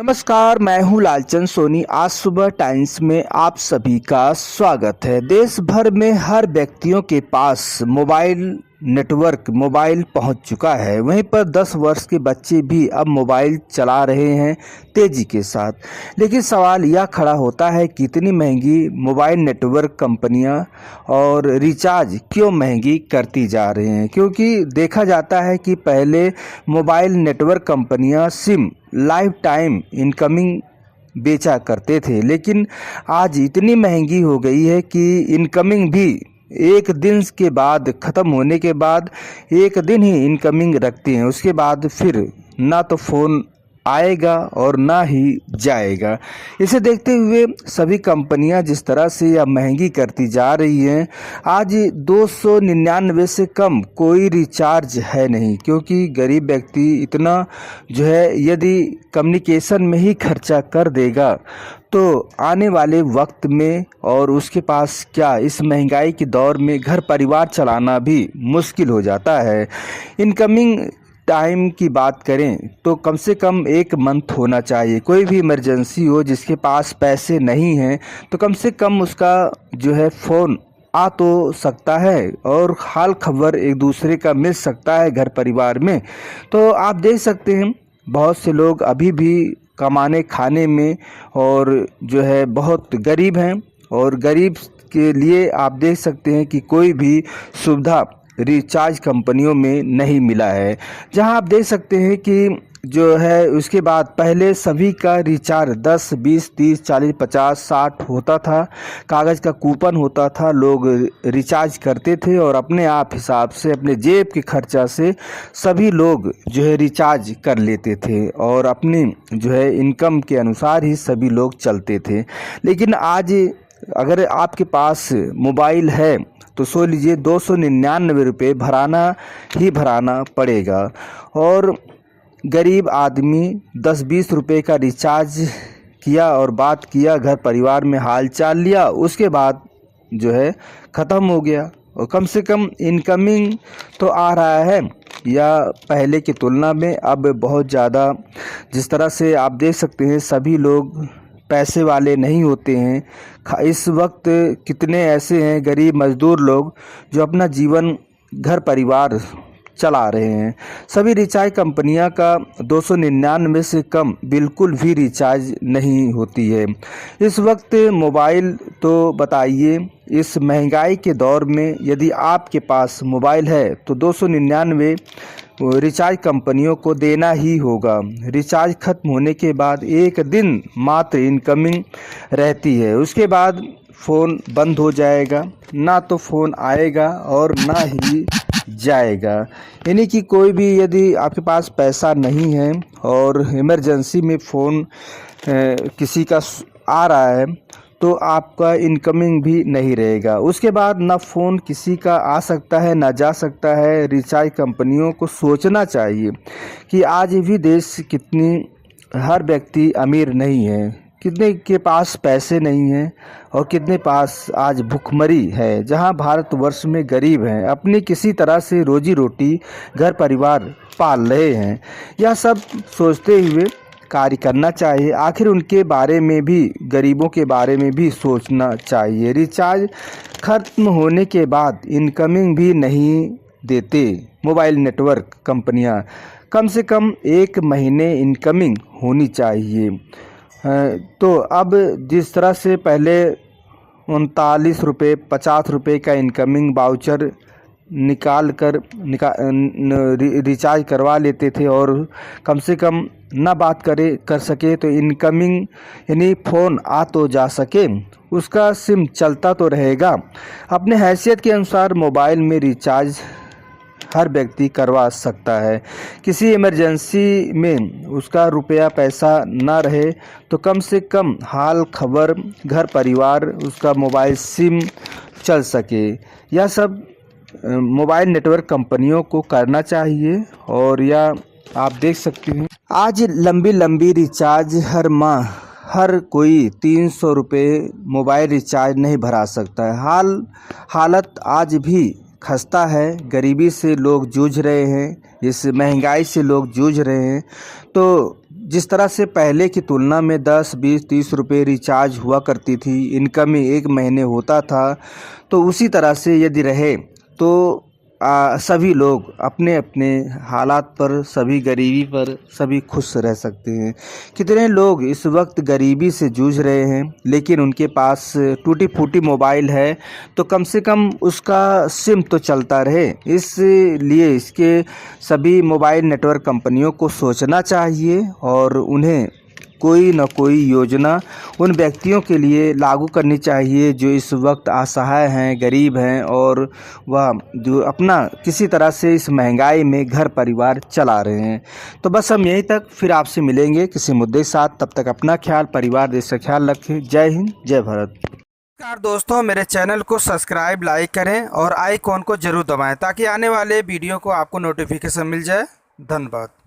नमस्कार, मैं हूं लालचंद सोनी। आज सुबह टाइम्स में आप सभी का स्वागत है। देश भर में हर व्यक्तियों के पास मोबाइल पहुंच चुका है। वहीं पर 10 वर्ष के बच्चे भी अब मोबाइल चला रहे हैं तेजी के साथ। लेकिन सवाल यह खड़ा होता है कि इतनी महंगी मोबाइल नेटवर्क कंपनियां और रिचार्ज क्यों महंगी करती जा रही हैं। क्योंकि देखा जाता है कि पहले मोबाइल नेटवर्क कंपनियां सिम लाइफ टाइम इनकमिंग बेचा करते थे, लेकिन आज इतनी महंगी हो गई है कि इनकमिंग भी एक दिन के बाद ख़त्म होने के बाद एक दिन ही इनकमिंग रखती हैं। उसके बाद फिर ना तो फ़ोन आएगा और ना ही जाएगा। इसे देखते हुए सभी कंपनियां जिस तरह से यह महंगी करती जा रही हैं, आज 299 से कम कोई रिचार्ज है नहीं। क्योंकि गरीब व्यक्ति इतना जो है यदि कम्युनिकेशन में ही खर्चा कर देगा तो आने वाले वक्त में और उसके पास क्या इस महंगाई के दौर में घर परिवार चलाना भी मुश्किल हो जाता है। इनकमिंग टाइम की बात करें तो कम से कम 1 मंथ होना चाहिए। कोई भी इमरजेंसी हो, जिसके पास पैसे नहीं हैं तो कम से कम उसका जो है फ़ोन आ तो सकता है और हाल खबर एक दूसरे का मिल सकता है घर परिवार में। तो आप देख सकते हैं बहुत से लोग अभी भी कमाने खाने में और जो है बहुत गरीब हैं, और गरीब के लिए आप देख सकते हैं कि कोई भी सुविधा रिचार्ज कंपनियों में नहीं मिला है। जहां आप देख सकते हैं कि जो है उसके बाद पहले सभी का रिचार्ज 10, 20, 30, 40, 50, 60 होता था। कागज़ का कूपन होता था, लोग रिचार्ज करते थे और अपने आप हिसाब से अपने जेब के खर्चा से सभी लोग जो है रिचार्ज कर लेते थे और अपनी जो है इनकम के अनुसार ही सभी लोग चलते थे। लेकिन आज अगर आपके पास मोबाइल है तो सोच लीजिए 299 रुपये भराना पड़ेगा, और गरीब आदमी 10-20 रुपये का रिचार्ज किया और बात किया, घर परिवार में हाल चाल लिया, उसके बाद जो है ख़त्म हो गया। और कम से कम इनकमिंग तो आ रहा है या पहले की तुलना में अब बहुत ज़्यादा। जिस तरह से आप देख सकते हैं सभी लोग पैसे वाले नहीं होते हैं। इस वक्त कितने ऐसे हैं गरीब मजदूर लोग जो अपना जीवन घर परिवार चला रहे हैं। सभी रिचार्ज कंपनियां का 299 से कम बिल्कुल भी रिचार्ज नहीं होती है। इस वक्त मोबाइल तो बताइए, इस महंगाई के दौर में यदि आपके पास मोबाइल है तो 299 रिचार्ज कंपनियों को देना ही होगा। रिचार्ज खत्म होने के बाद एक दिन मात्र इनकमिंग रहती है, उसके बाद फ़ोन बंद हो जाएगा, ना तो फ़ोन आएगा और ना ही जाएगा। यानी कि कोई भी यदि आपके पास पैसा नहीं है और इमरजेंसी में फ़ोन किसी का आ रहा है तो आपका इनकमिंग भी नहीं रहेगा। उसके बाद ना फ़ोन किसी का आ सकता है ना जा सकता है। रिचार्ज कंपनियों को सोचना चाहिए कि आज भी देश हर व्यक्ति अमीर नहीं है, कितने के पास पैसे नहीं हैं और कितने पास आज भुखमरी है। जहां भारतवर्ष में गरीब हैं, अपनी किसी तरह से रोजी रोटी घर परिवार पाल रहे हैं। यह सब सोचते हुए कार्य करना चाहिए। आखिर उनके बारे में भी, गरीबों के बारे में भी सोचना चाहिए। रिचार्ज खत्म होने के बाद इनकमिंग भी नहीं देते मोबाइल नेटवर्क कंपनियां। कम से कम 1 महीने इनकमिंग होनी चाहिए। तो अब जिस तरह से पहले 39 रुपये 50 रुपये का इनकमिंग वाउचर रिचार्ज करवा लेते थे और कम से कम ना बात कर सके तो इनकमिंग यानी फ़ोन आ तो जा सके, उसका सिम चलता तो रहेगा। अपने हैसियत के अनुसार मोबाइल में रिचार्ज हर व्यक्ति करवा सकता है। किसी इमरजेंसी में उसका रुपया पैसा ना रहे तो कम से कम हाल खबर घर परिवार उसका मोबाइल सिम चल सके। यह सब मोबाइल नेटवर्क कंपनियों को करना चाहिए। और या आप देख सकते हैं आज लंबी रिचार्ज हर माह हर कोई 300 रुपये मोबाइल रिचार्ज नहीं भरा सकता है। हालत आज भी खस्ता है, गरीबी से लोग जूझ रहे हैं, इस महंगाई से लोग जूझ रहे हैं। तो जिस तरह से पहले की तुलना में 10, 20, 30 रुपये रिचार्ज हुआ करती थी, इनकम एक महीने होता था, तो उसी तरह से यदि रहे तो सभी लोग अपने अपने हालात पर, सभी गरीबी पर सभी खुश रह सकते हैं। कितने लोग इस वक्त गरीबी से जूझ रहे हैं, लेकिन उनके पास टूटी फूटी मोबाइल है तो कम से कम उसका सिम तो चलता रहे। इसलिए इसके सभी मोबाइल नेटवर्क कंपनियों को सोचना चाहिए और उन्हें कोई न कोई योजना उन व्यक्तियों के लिए लागू करनी चाहिए जो इस वक्त असहाय हैं, गरीब हैं और वह जो अपना किसी तरह से इस महंगाई में घर परिवार चला रहे हैं। तो बस हम यहीं तक, फिर आपसे मिलेंगे किसी मुद्दे के साथ। तब तक अपना ख्याल, परिवार, देश का ख्याल रखें। जय हिंद, जय भारत। नमस्कार दोस्तों, मेरे चैनल को सब्सक्राइब, लाइक करें और आइकॉन को जरूर दबाएं ताकि आने वाले वीडियो को आपको नोटिफिकेशन मिल जाए। धन्यवाद।